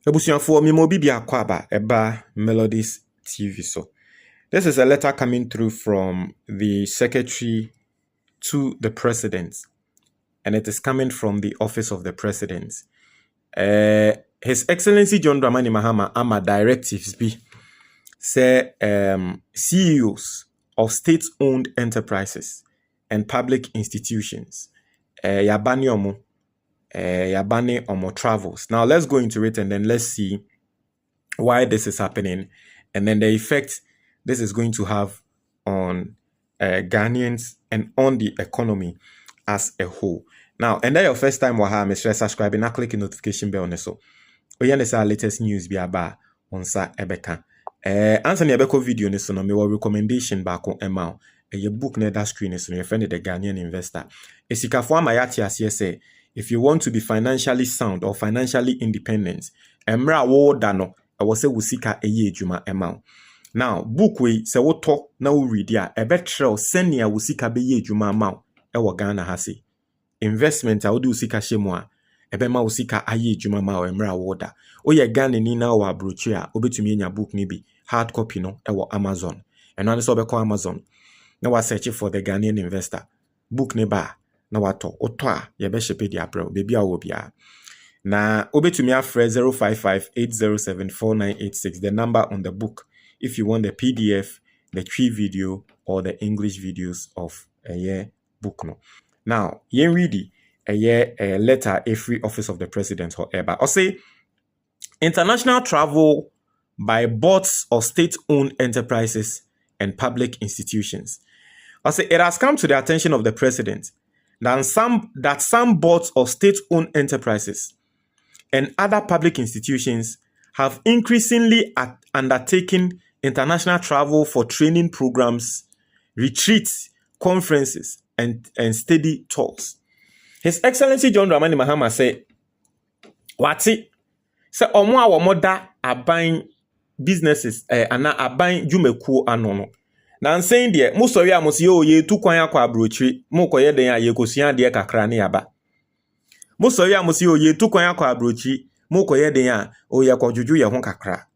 Ebusuafo mi mo bibia kwaba eba Melodies TV so. This is a letter coming through from the secretary to the president, and it is coming from the office of the president. His Excellency John Dramani Mahama ama directives be say CEOs of state-owned enterprises and public institutions yabani omo travels. Now let's go into it and then let's see why this is happening and then the effect this is going to have on Ghanaians and on the economy as a whole. Now, and then your first time waha, Mr. Subscribe and click the notification bell on so. We our latest news be about on sa ebeka. Answer ebeko video ni so no me recommendation back on email. A book near that screen is no your friend the Ghanaian investor. Esikafo amayati asye say if you want to be financially sound or financially independent, emra wo dano I was say wusika eye juma email. Now, book we se wo to na wo read ya ebetrel senia wusika be ye juma amount e wo Ghana ha se. Investment a wodi usika hyemu a ebema usika aye juma ma o emra woda oye Ghana ni na wa abrochi a obetumi enya book ni bi hard copy no e wo Amazon eno an so obekọ Amazon na wa search for the Ghanaian investor book ne ba na wato oto a ye be shepe di apro bebi a wo bia na obetumi afre 0558074986 the number on the book if you want the PDF, the tree video or the English videos of a year book no. Now, yen ready a letter every office of the president or ever. Or say international travel by boards of state-owned enterprises and public institutions. I say it has come to the attention of the president that some boards of state-owned enterprises and other public institutions have increasingly undertaken international travel for training programs, retreats, conferences, and study talks. His Excellency John Dramani Mahama say, "Wati say omo a womo da aban businesses ana aban dwumakuo anono. Na saying there, mo sori amosi ye tu kwan akwa abrochiri, mo koye den a ye kosua de kakra ne yaba. Mo sori amosi ye tu kwan akwa abrochiri, mo koye den a o ye kwadwudwu ye ho kakra.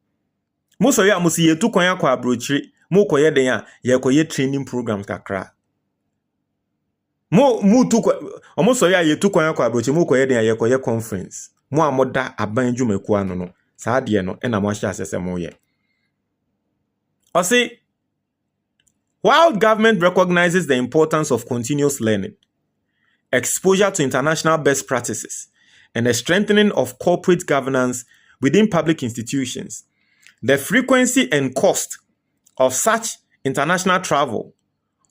Mo sori amosi ye tu kwan akwa abrochiri, mo koye den a ye koye training programs kakra. Omo so ya yetu kwan akwa abrochi mo koye den ayekoye conference mo amoda aban dwumaku ano no saa de no na mo ahya asese mo ye o say while government recognizes the importance of continuous learning, exposure to international best practices and the strengthening of corporate governance within public institutions, the frequency and cost of such international travel,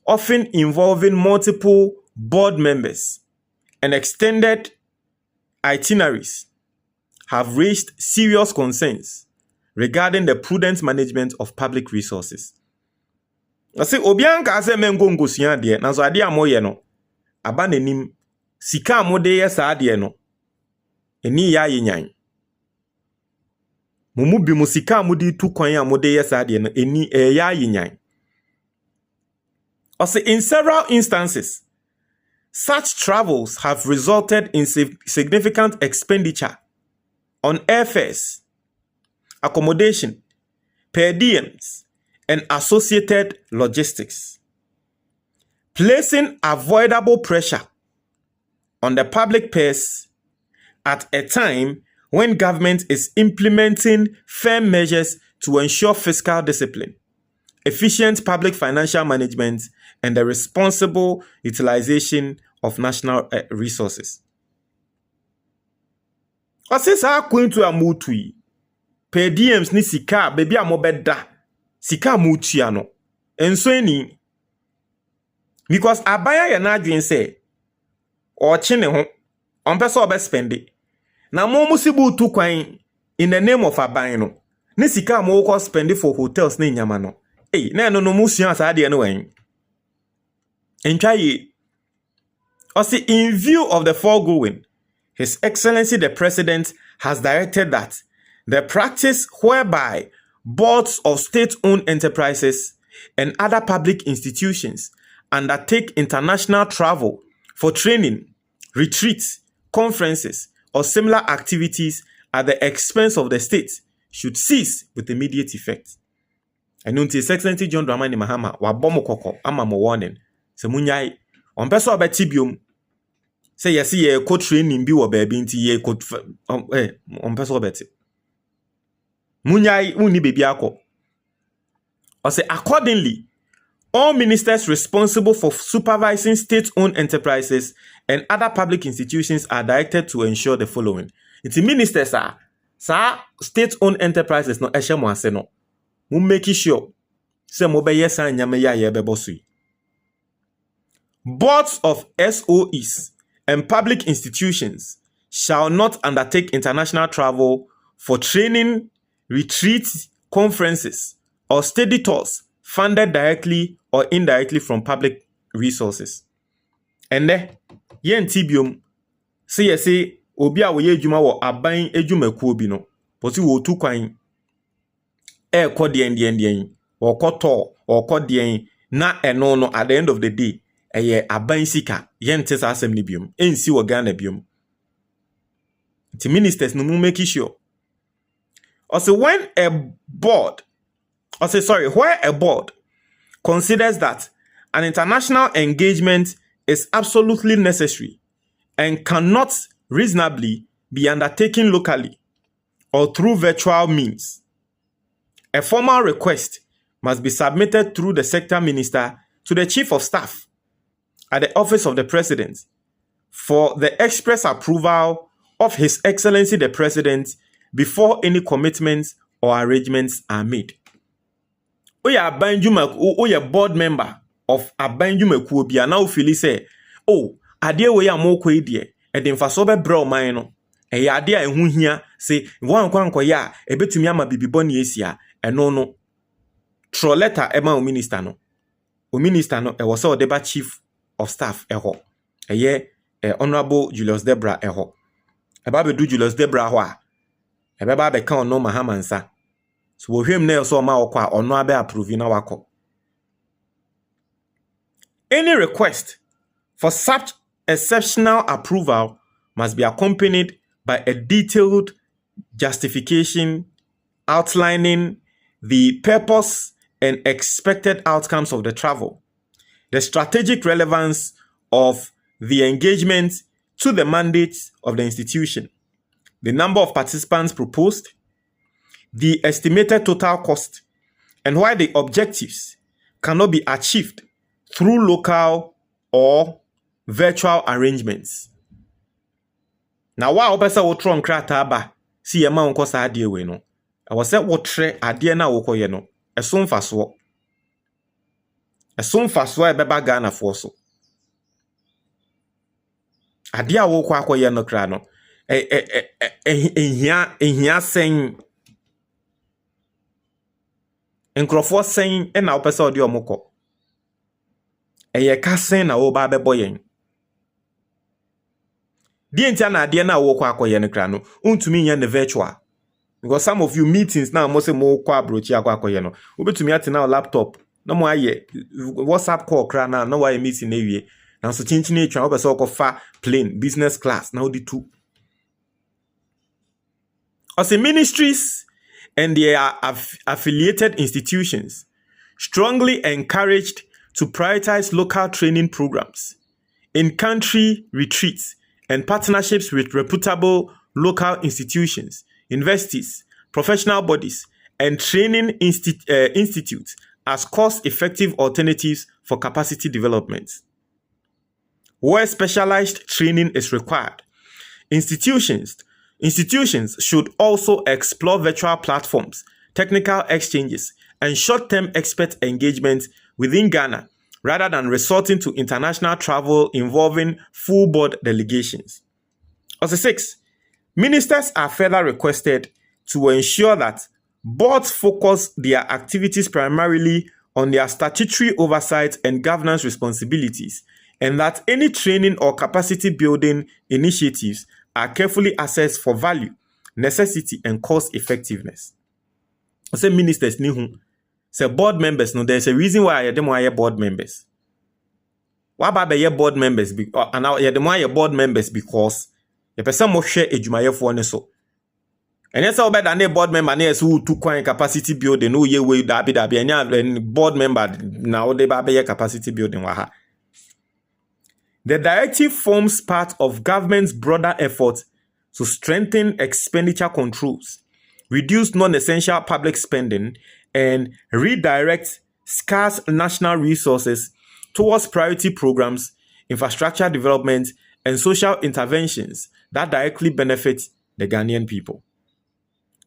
often involving multiple board members and extended itineraries, have raised serious concerns regarding the prudent management of public resources. I say obianka ase mengo ngosia de na so ade amoye no aba nanim sika amode ye sa de no eni ya yenyan mumu bi musika amode tu kwan amode ye sa de no eni ya yenyan. Also, in several instances, such travels have resulted in significant expenditure on airfares, accommodation, per diems, and associated logistics, placing avoidable pressure on the public purse at a time when government is implementing firm measures to ensure fiscal discipline, efficient public financial management, and the responsible utilization of national resources. Asisa kwentu amutui per diems ni sika bebi amobeda sika mutu ano enso eni because abaya ya na adwen se o che ne ho onpese obe spend na mo musibu tu kwan in the name of aban no ni sika mo ko spend for hotels na nyama no na no musu asa de no wen enchaye. Also, in view of the foregoing, His Excellency the President has directed that the practice whereby boards of state-owned enterprises and other public institutions undertake international travel for training, retreats, conferences, or similar activities at the expense of the state should cease with immediate effect. And His Excellency John Dramani Mahama wabomo koko ama mo warning. Se munyai on peso obeti biom. Say yes ye co training bi wo baabi nti ye co on peso obeti. Munyai uni baby akọ. Or say accordingly, all ministers responsible for supervising state-owned enterprises and other public institutions are directed to ensure the following. It's ministers are state-owned enterprises no ehye mo ase no. Mu make sure say mo be yes an nyame ya ye bebo sui. Boards of SOEs and public institutions shall not undertake international travel for training, retreats, conferences, or study tours funded directly or indirectly from public resources. And then, yen tibium, say, obi a woye adwuma wo aban adwumakuo bi no, posi wo tu kwan kɔ or koto or kodien na eno no at the end of the day, aban sika, yen tes assembly bium, ensi wo Ghana bium. The ministers no make sure. Also, where a board considers that an international engagement is absolutely necessary and cannot reasonably be undertaken locally or through virtual means, a formal request must be submitted through the sector minister to the Chief of Staff at the Office of the President for the express approval of His Excellency the President before any commitments or arrangements are made. Oya board member of Abanjumakuo bia na ofili say, oh, ade we amoko idie, e de mfaso be bra oman no. E ade a ehu hia say wan kwankoya a ebetumi ama bibiboni esia, eno no. Tro letter ema o minister no. O minister no e wo say odeba chief of staff eho. Honorable Julius Debra eho. Eba be do Julius Debra ho a. Ebeba be kan no Mahama nsa. So we him na so ma okwa ono abe approve na wako. Any request for such exceptional approval must be accompanied by a detailed justification outlining the purpose and expected outcomes of the travel, the strategic relevance of the engagement to the mandates of the institution, the number of participants proposed, the estimated total cost, and why the objectives cannot be achieved through local or virtual arrangements. Now, why obesa wo tron krata ba si yema wonko sa ade we no. I was say wo tre ade na wo koye no. Eso mfaso. Eso mfaso e beba Ghana fo so. Ade a wo kwa koye no kra no. Ehia sen Nkrofo sen na opesa odi omukọ. Ka sen na wo ba bebo yen. Di entia na ade na wo kwa akoye no kra no. Untumi nya ne virtual. Because some of you meetings now mo se mo kwa abrochi akoye no. Obetumi ate na laptop. Na mo aye WhatsApp call kra na wa meeting na wie. Na so chinchini etwa obesa okofa plane business class na odi two. As ministries and their affiliated institutions strongly encouraged to prioritize local training programs, in-country retreats, and partnerships with reputable local institutions, universities, professional bodies, and training institutes as cost-effective alternatives for capacity development. Where specialized training is required, institutions should also explore virtual platforms, technical exchanges, and short-term expert engagement within Ghana, rather than resorting to international travel involving full board delegations. Also 6, ministers are further requested to ensure that boards focus their activities primarily on their statutory oversight and governance responsibilities, and that any training or capacity building initiatives are carefully assessed for value, necessity, and cost effectiveness. I say ministers ni hu. Say board members no. There's a reason why I dem why board members. Why ba be board members and now dem why board members because the person mo share edwumayefo ne so. And yes, I bet that board member near who to coin capacity building, no ye way that be and board member now they be capacity building waha. The directive forms part of government's broader effort to strengthen expenditure controls, reduce non-essential public spending, and redirect scarce national resources towards priority programs, infrastructure development, and social interventions that directly benefit the Ghanaian people.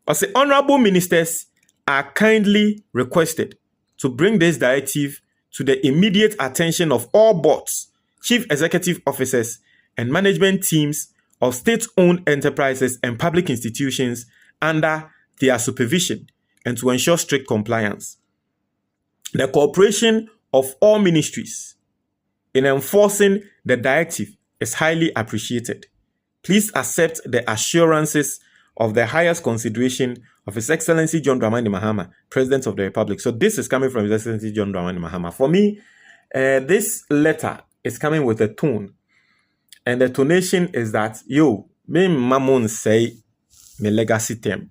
As the honorable ministers are kindly requested to bring this directive to the immediate attention of all boards, chief executive officers, and management teams of state-owned enterprises and public institutions under their supervision, and to ensure strict compliance. The cooperation of all ministries in enforcing the directive is highly appreciated. Please accept the assurances of the highest consideration of His Excellency John Dramani Mahama, President of the Republic. So this is coming from His Excellency John Dramani Mahama. For me, this letter is coming with a tone. And the tonation is that, yo, me mamon say me legacy term.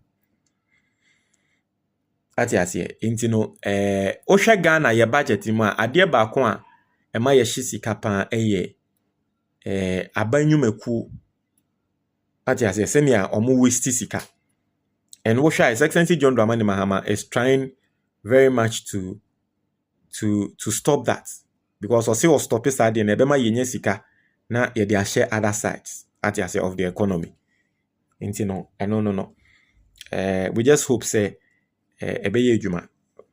Ati asiye, intino, osha Ghana ye budget ima, adie bakwa, ema ye shisika pan eye, abanyu meku, ati asiye, senya omu westi sika. And osha, His Excellency John Dramani Mahama is trying very much to stop that. Because osi was stop it side, and ebema yenye sika, na ye dia share other sides, ati asiye, of the economy. Intino, no. We just hope say, ebeye juma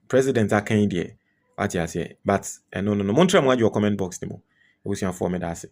president akan die ati ase but no montra mo your comment box nimo we will inform me that